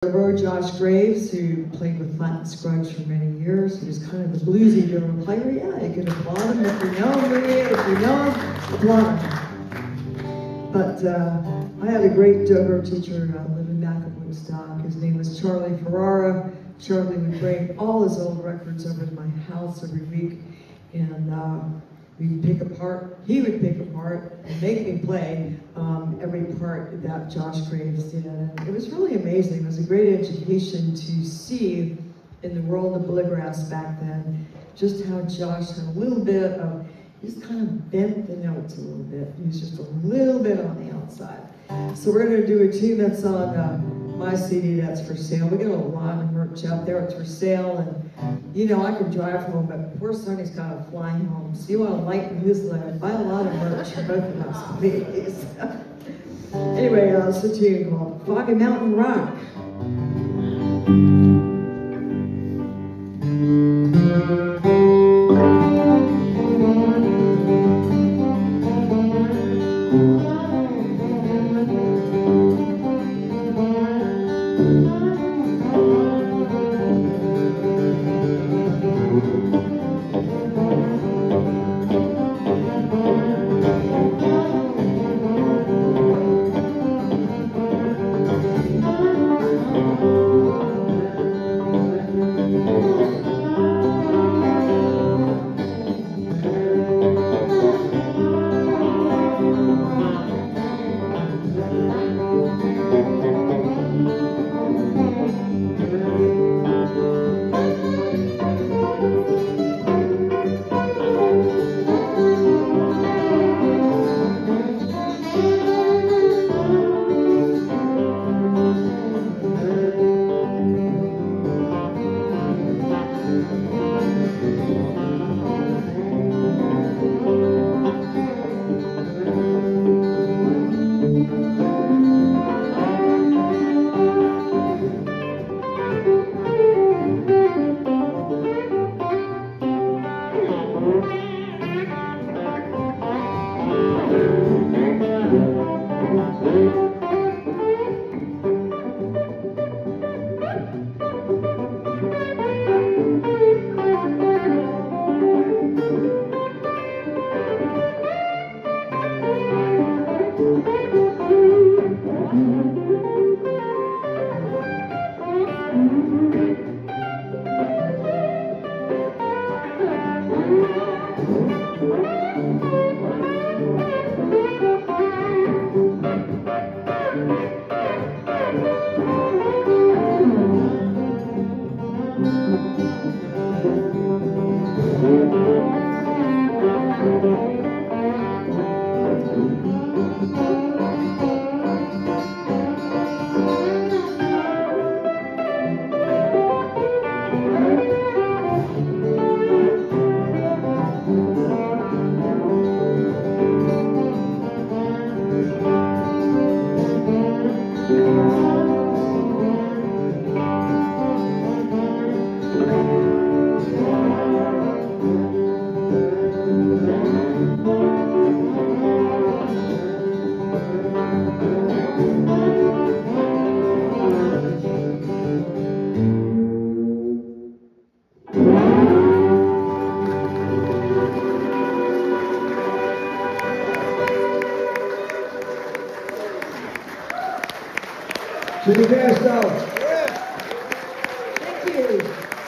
Road Josh Graves, who played with Flat Scruggs for many years. He was kind of the bluesy drummer player. Yeah, you can applaud him if you know him. If you know him, applaud him. But I had a great road teacher living back in Woodstock. His name was Charlie Ferrara. Charlie would bring all his old records over to my house every week, and we'd pick apart, he would pick apart and make me play every part that Josh Graves did. And it was really amazing. It was a great education to see in the world of bluegrass back then, just how Josh had a little bit of, he just kind of bent the notes a little bit. He was just a little bit on the outside. So we're gonna do a tune that's on my CD that's for sale. We got a lot of merch out there, it's for sale, and you know, I could drive home, but poor Sonny's got to fly home. So you want to lighten his load, buy a lot of merch for both of us, please. Anyway, it's a tune called Foggy Mountain Rock. Jimmy Bairstow. Thank you.